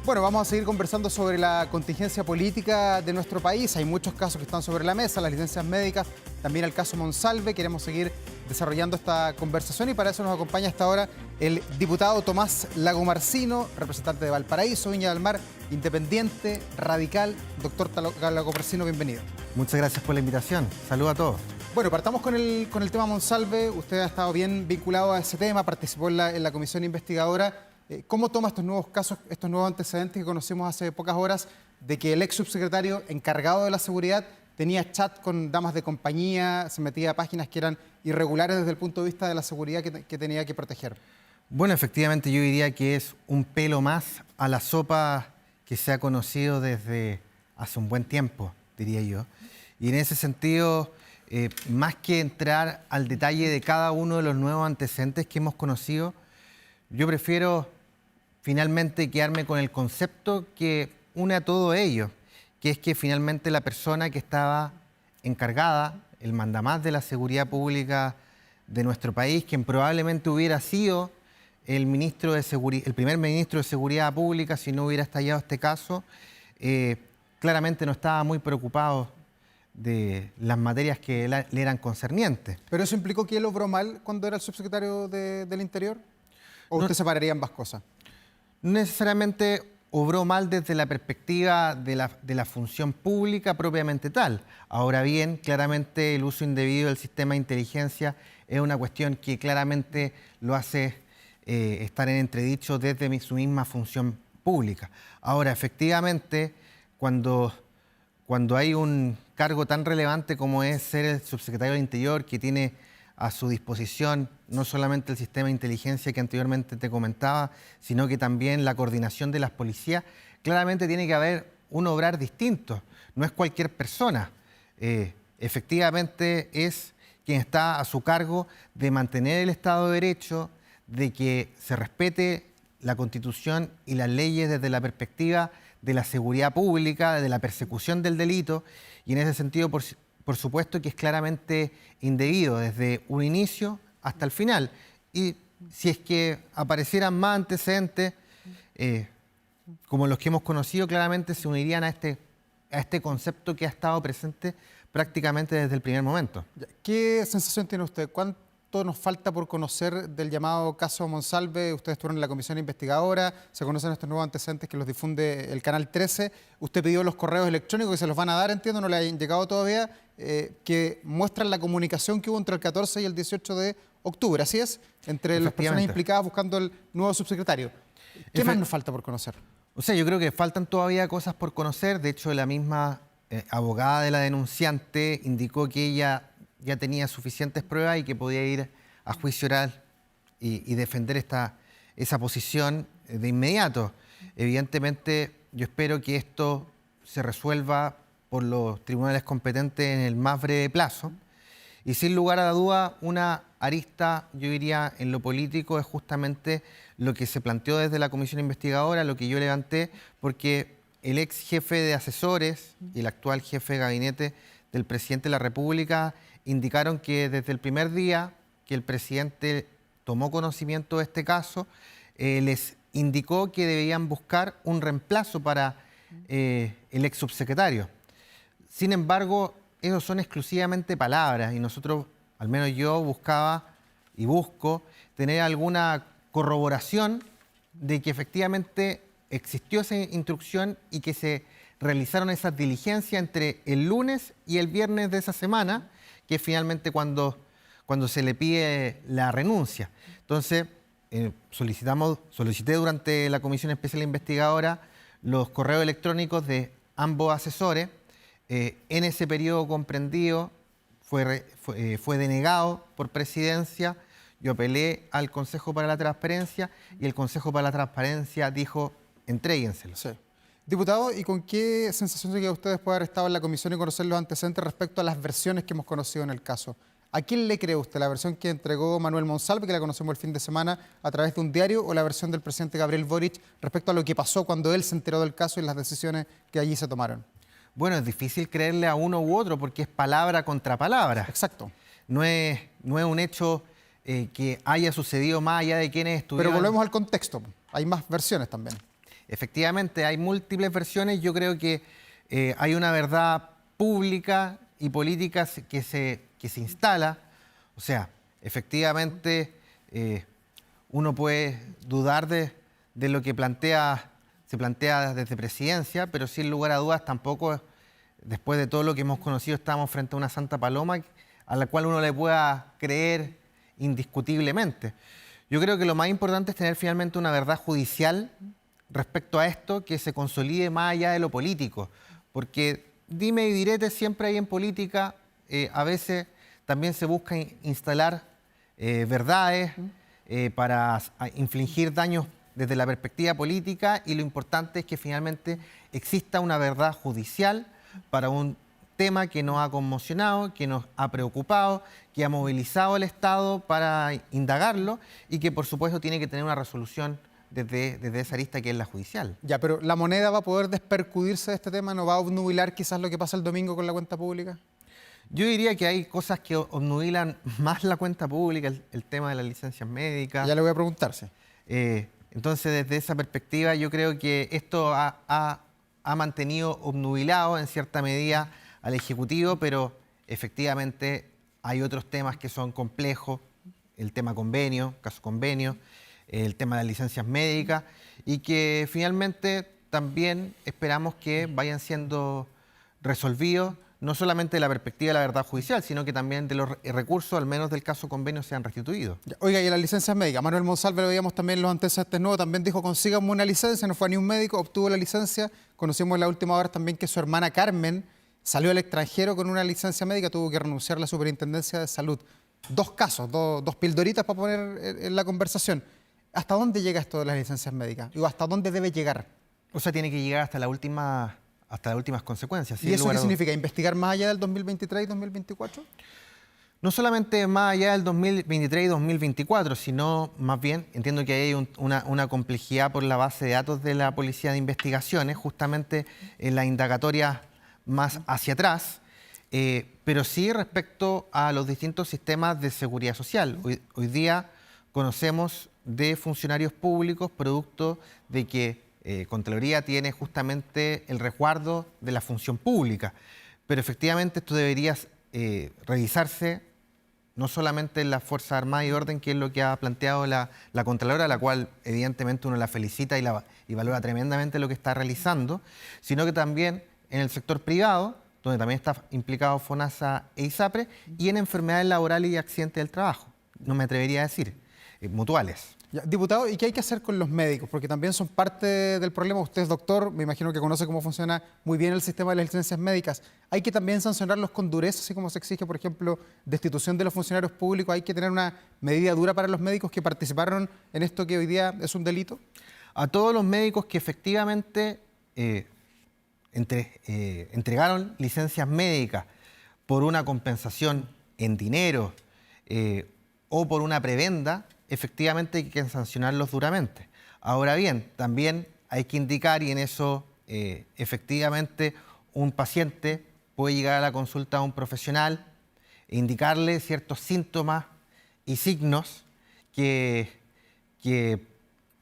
Bueno, vamos a seguir conversando sobre la contingencia política de nuestro país. Hay muchos casos que están sobre la mesa, las licencias médicas, también el caso Monsalve. Queremos seguir desarrollando esta conversación y para eso nos acompaña hasta ahora el diputado Tomás Lagomarsino, representante de Valparaíso, Viña del Mar, independiente, radical. Doctor Lagomarsino, bienvenido. Muchas gracias por la invitación. Saludos a todos. Bueno, partamos con el tema Monsalve. Usted ha estado bien vinculado a ese tema, participó en la comisión investigadora. ¿Cómo toma estos nuevos casos, estos nuevos antecedentes que conocimos hace pocas horas de que el ex subsecretario encargado de la seguridad tenía chat con damas de compañía, se metía a páginas que eran irregulares desde el punto de vista de la seguridad que tenía que proteger? Bueno, efectivamente yo diría que es un pelo más a la sopa que se ha conocido desde hace un buen tiempo, diría yo. Y en ese sentido, más que entrar al detalle de cada uno de los nuevos antecedentes que hemos conocido, yo prefiero finalmente quedarme con el concepto que une a todo ello, que es que finalmente la persona que estaba encargada, el mandamás de la seguridad pública de nuestro país, quien probablemente hubiera sido el primer ministro de Seguridad Pública si no hubiera estallado este caso, claramente no estaba muy preocupado de las materias que le eran concernientes. ¿Pero eso implicó que él obró mal cuando era el subsecretario del Interior? ¿O usted separaría ambas cosas? No necesariamente obró mal desde la perspectiva de la función pública propiamente tal. Ahora bien, claramente el uso indebido del sistema de inteligencia es una cuestión que claramente lo hace estar en entredicho desde su misma función pública. Ahora, efectivamente, cuando hay un cargo tan relevante como es ser el subsecretario del Interior, que tiene a su disposición no solamente el sistema de inteligencia que anteriormente te comentaba, sino que también la coordinación de las policías, claramente tiene que haber un obrar distinto. No es cualquier persona. Efectivamente es quien está a su cargo de mantener el Estado de Derecho, de que se respete la Constitución y las leyes desde la perspectiva de la seguridad pública, de la persecución del delito, y en ese sentido, por supuesto que es claramente indebido desde un inicio hasta el final. Y si es que aparecieran más antecedentes, como los que hemos conocido, claramente se unirían a este concepto que ha estado presente prácticamente desde el primer momento. ¿Qué sensación tiene usted? ¿Cuánto nos falta por conocer del llamado caso Monsalve? Ustedes estuvieron en la comisión investigadora, se conocen estos nuevos antecedentes que los difunde el Canal 13. Usted pidió los correos electrónicos que se los van a dar, entiendo, no le hayan llegado todavía, que muestran la comunicación que hubo entre el 14 y el 18 de octubre, ¿así es? Entre las personas implicadas buscando el nuevo subsecretario. ¿Qué más nos falta por conocer? O sea, yo creo que faltan todavía cosas por conocer. De hecho, la misma abogada de la denunciante indicó que ella ya tenía suficientes pruebas y que podía ir a juicio oral y defender esa posición de inmediato. Evidentemente, yo espero que esto se resuelva por los tribunales competentes en el más breve plazo. Y sin lugar a la duda, una arista, yo diría, en lo político es justamente lo que se planteó desde la comisión investigadora, lo que yo levanté, porque el ex jefe de asesores y el actual jefe de gabinete del presidente de la República indicaron que desde el primer día que el presidente tomó conocimiento de este caso, les indicó que debían buscar un reemplazo para el ex subsecretario. Sin embargo, esos son exclusivamente palabras y nosotros, al menos yo, buscaba y busco tener alguna corroboración de que efectivamente existió esa instrucción y que se realizaron esas diligencias entre el lunes y el viernes de esa semana, que es finalmente cuando se le pide la renuncia. Entonces, solicité durante la Comisión Especial Investigadora los correos electrónicos de ambos asesores. En ese periodo comprendido fue denegado por presidencia. Yo apelé al Consejo para la Transparencia y el Consejo para la Transparencia dijo, entréguenselo. Sí. Diputado, ¿y con qué sensación se queda usted después de haber estado en la comisión y conocer los antecedentes respecto a las versiones que hemos conocido en el caso? ¿A quién le cree usted? ¿La versión que entregó Manuel Monsalve, que la conocemos el fin de semana a través de un diario, o la versión del presidente Gabriel Boric respecto a lo que pasó cuando él se enteró del caso y las decisiones que allí se tomaron? Bueno, es difícil creerle a uno u otro porque es palabra contra palabra. Exacto. No es un hecho que haya sucedido más allá de quienes estuvieron... Pero volvemos al contexto. Hay más versiones también. efectivamente hay múltiples versiones. Yo creo que hay una verdad pública y política que se instala. O sea, efectivamente uno puede dudar de lo que se plantea desde presidencia, pero sin lugar a dudas tampoco, después de todo lo que hemos conocido, estamos frente a una santa paloma a la cual uno le pueda creer indiscutiblemente. Yo creo que lo más importante es tener finalmente una verdad judicial respecto a esto que se consolide más allá de lo político, porque dime y direte siempre hay en política, a veces también se busca instalar verdades para infligir daños desde la perspectiva política, y lo importante es que finalmente exista una verdad judicial para un tema que nos ha conmocionado, que nos ha preocupado, que ha movilizado al Estado para indagarlo y que por supuesto tiene que tener una resolución desde esa arista que es la judicial. Ya, pero ¿la moneda va a poder despercudirse de este tema? ¿No va a obnubilar quizás lo que pasa el domingo con la cuenta pública? Yo diría que hay cosas que obnubilan más la cuenta pública, el tema de las licencias médicas. Ya le voy a preguntarse. Entonces, desde esa perspectiva, yo creo que esto ha mantenido obnubilado en cierta medida al Ejecutivo, pero efectivamente hay otros temas que son complejos, el tema convenio, caso convenio, el tema de las licencias médicas, y que finalmente también esperamos que vayan siendo resolvidos, no solamente de la perspectiva de la verdad judicial, sino que también de los recursos, al menos del caso convenio, sean restituidos. Oiga, y las licencias médicas, Manuel Monsalve, lo veíamos también en los antecedentes nuevos, también dijo, consíganme una licencia, no fue a ni un médico, obtuvo la licencia. Conocimos en la última hora también que su hermana Carmen salió al extranjero con una licencia médica, tuvo que renunciar a la Superintendencia de Salud. Dos casos, dos pildoritas para poner en la conversación. ¿Hasta dónde llega esto de las licencias médicas? ¿O hasta dónde debe llegar? O sea, tiene que llegar hasta las últimas consecuencias. ¿Y eso qué significa? ¿Investigar más allá del 2023 y 2024? No solamente más allá del 2023 y 2024, sino más bien, entiendo que hay una complejidad por la base de datos de la Policía de Investigaciones, justamente en la indagatoria más hacia atrás, pero sí respecto a los distintos sistemas de seguridad social. Hoy día conocemos de funcionarios públicos producto de que Contraloría tiene justamente el resguardo de la función pública, pero efectivamente esto debería revisarse no solamente en las Fuerzas Armadas y Orden, que es lo que ha planteado la Contralora, a la cual evidentemente uno la felicita y valora tremendamente lo que está realizando, sino que también en el sector privado, donde también está implicado FONASA e ISAPRE, y en enfermedades laborales y accidentes del trabajo, no me atrevería a decir, mutuales. Ya, diputado, ¿y qué hay que hacer con los médicos? Porque también son parte del problema. Usted es doctor, me imagino que conoce cómo funciona muy bien el sistema de las licencias médicas. ¿Hay que también sancionarlos con dureza, así como se exige, por ejemplo, destitución de los funcionarios públicos? ¿Hay que tener una medida dura para los médicos que participaron en esto que hoy día es un delito? A todos los médicos que efectivamente entregaron licencias médicas por una compensación en dinero o por una prebenda, efectivamente hay que sancionarlos duramente. Ahora bien, también hay que indicar, y en eso efectivamente un paciente puede llegar a la consulta a un profesional e indicarle ciertos síntomas y signos que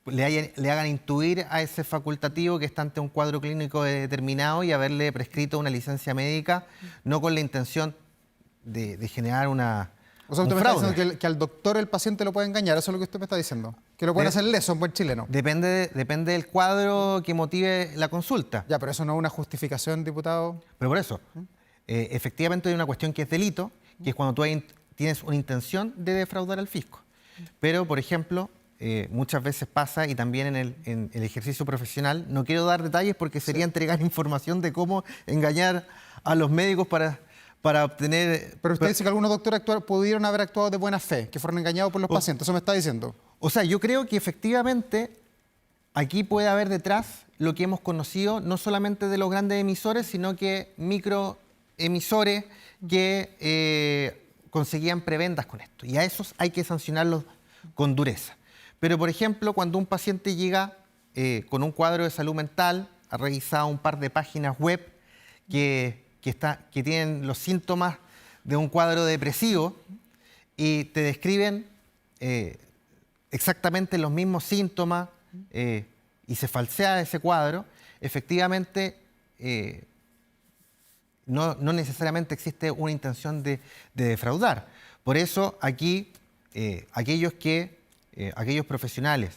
le hagan intuir a ese facultativo que está ante un cuadro clínico determinado y haberle prescrito una licencia médica, no con la intención de generar O sea, usted me está diciendo que al doctor el paciente lo puede engañar, eso es lo que usted me está diciendo. Que lo pueden hacer leso, un buen chileno. Depende del cuadro que motive la consulta. Ya, pero eso no es una justificación, diputado. Pero por eso, efectivamente hay una cuestión que es delito, que es cuando tú tienes una intención de defraudar al fisco. Pero, por ejemplo, muchas veces pasa, y también en el ejercicio profesional, no quiero dar detalles porque sería entregar información de cómo engañar a los médicos para obtener... Pero usted dice que algunos doctores pudieron haber actuado de buena fe, que fueron engañados por los pacientes, ¿eso me está diciendo? O sea, yo creo que efectivamente aquí puede haber detrás lo que hemos conocido, no solamente de los grandes emisores, sino que microemisores que conseguían prebendas con esto. Y a esos hay que sancionarlos con dureza. Pero, por ejemplo, cuando un paciente llega con un cuadro de salud mental, ha revisado un par de páginas web que tienen los síntomas de un cuadro depresivo y te describen exactamente los mismos síntomas y se falsea ese cuadro, efectivamente no necesariamente existe una intención de defraudar. Por eso aquí aquellos profesionales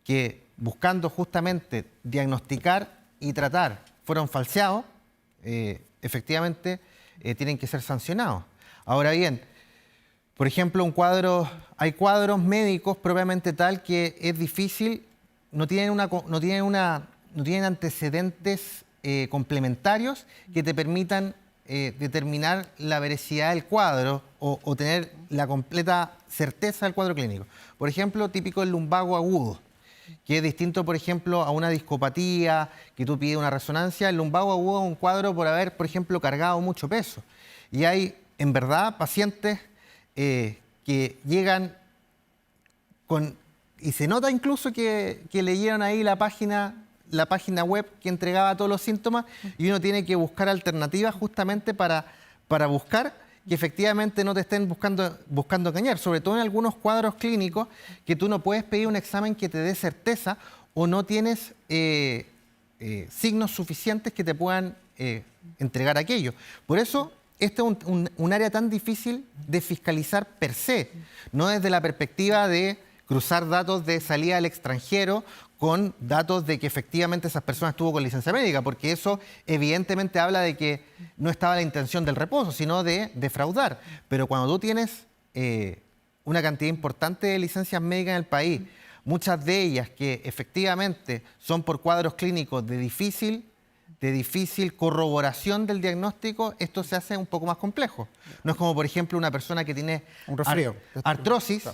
que buscando justamente diagnosticar y tratar fueron falseados, efectivamente tienen que ser sancionados. Ahora bien, por ejemplo, hay cuadros médicos propiamente tal que es difícil, no tienen antecedentes complementarios que te permitan determinar la veracidad del cuadro o tener la completa certeza del cuadro clínico. Por ejemplo, típico el lumbago agudo, que es distinto, por ejemplo, a una discopatía, que tú pides una resonancia. El lumbago agudo es un cuadro por haber, por ejemplo, cargado mucho peso. Y hay, en verdad, pacientes que llegan y se nota incluso que leyeron ahí la página web que entregaba todos los síntomas, y uno tiene que buscar alternativas justamente para buscar que efectivamente no te estén buscando engañar, sobre todo en algunos cuadros clínicos que tú no puedes pedir un examen que te dé certeza o no tienes signos suficientes que te puedan entregar aquello. Por eso, este es un área tan difícil de fiscalizar per se, no desde la perspectiva de cruzar datos de salida al extranjero con datos de que efectivamente esas personas estuvo con licencia médica, porque eso evidentemente habla de que no estaba la intención del reposo, sino de defraudar. Pero cuando tú tienes una cantidad importante de licencias médicas en el país, muchas de ellas que efectivamente son por cuadros clínicos de difícil corroboración del diagnóstico, esto se hace un poco más complejo. No es como, por ejemplo, una persona que tiene un resfrío, artrosis,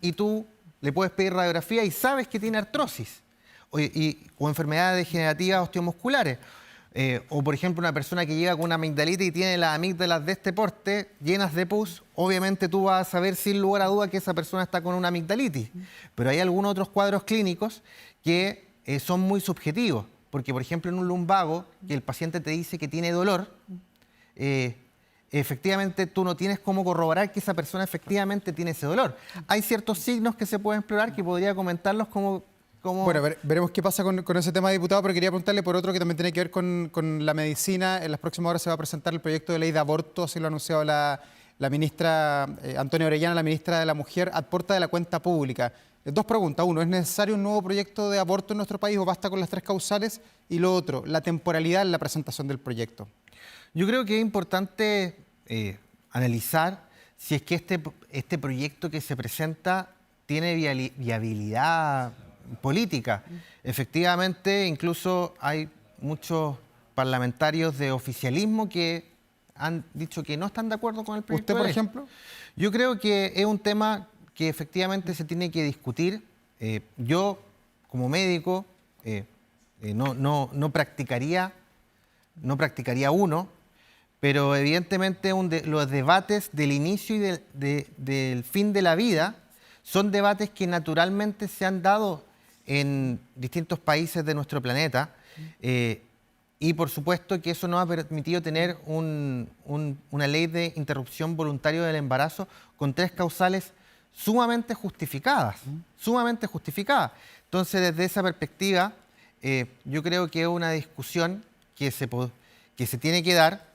y tú le puedes pedir radiografía y sabes que tiene artrosis o enfermedades degenerativas osteomusculares. O, por ejemplo, una persona que llega con una amigdalitis y tiene las amígdalas de este porte llenas de pus, obviamente tú vas a saber sin lugar a duda que esa persona está con una amigdalitis. Pero hay algunos otros cuadros clínicos que son muy subjetivos. Porque, por ejemplo, en un lumbago, que el paciente te dice que tiene dolor, efectivamente tú no tienes cómo corroborar que esa persona efectivamente tiene ese dolor. Hay ciertos signos que se pueden explorar que podría comentarlos como... Bueno, veremos qué pasa con ese tema, diputado, pero quería preguntarle por otro que también tiene que ver con la medicina. En las próximas horas se va a presentar el proyecto de ley de aborto, así lo ha anunciado la ministra Antonia Orellana, la ministra de la Mujer, aporta de la cuenta pública. Dos preguntas. Uno, ¿es necesario un nuevo proyecto de aborto en nuestro país o basta con las 3 causales? Y lo otro, la temporalidad en la presentación del proyecto. Yo creo que es importante analizar si es que este proyecto que se presenta tiene viabilidad política. Efectivamente, incluso hay muchos parlamentarios de oficialismo que han dicho que no están de acuerdo con el proyecto. ¿Usted, por ejemplo? Yo creo que es un tema que efectivamente se tiene que discutir. Yo, como médico, no practicaría uno, pero evidentemente los debates del inicio y del fin de la vida son debates que naturalmente se han dado en distintos países de nuestro planeta, y por supuesto que eso nos ha permitido tener una ley de interrupción voluntaria del embarazo con 3 causales sumamente justificadas, Entonces, desde esa perspectiva, yo creo que es una discusión que se tiene que dar.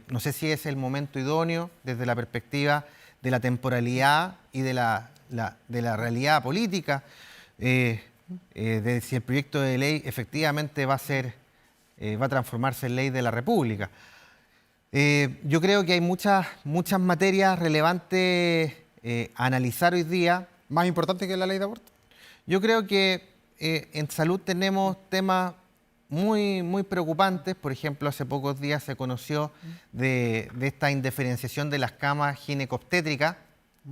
No sé si es el momento idóneo desde la perspectiva de la temporalidad y de la realidad política, de si el proyecto de ley efectivamente va a transformarse en ley de la República. Yo creo que hay muchas materias relevantes a analizar hoy día. ¿Más importante que la ley de aborto? Yo creo que en salud tenemos temas muy preocupantes. Por ejemplo, hace pocos días se conoció de esta indiferenciación de las camas ginecobstétricas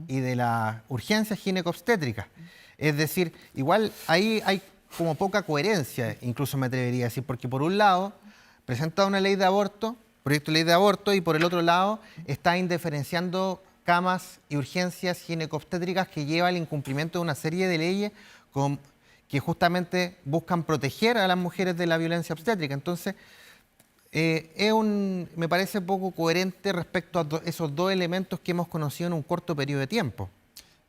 y de las urgencias ginecobstétricas. Es decir, igual ahí hay como poca coherencia, incluso me atrevería a decir, porque por un lado presenta una ley de aborto, proyecto de ley de aborto, y por el otro lado está indiferenciando camas y urgencias ginecobstétricas que lleva al incumplimiento de una serie de leyes que justamente buscan proteger a las mujeres de la violencia obstétrica. Entonces, me parece poco coherente respecto a esos 2 elementos que hemos conocido en un corto periodo de tiempo.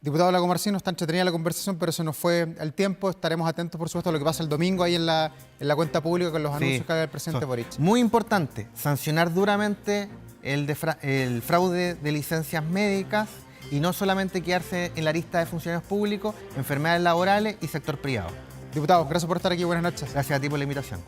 Diputado Lagomarsino, está entretenida la conversación, pero se nos fue el tiempo. Estaremos atentos, por supuesto, a lo que pasa el domingo ahí en la cuenta pública con los anuncios que haga el presidente Boric. Muy importante, sancionar duramente el fraude de licencias médicas y no solamente quedarse en la lista de funcionarios públicos, enfermedades laborales y sector privado. Diputado, gracias por estar aquí. Buenas noches. Gracias a ti por la invitación.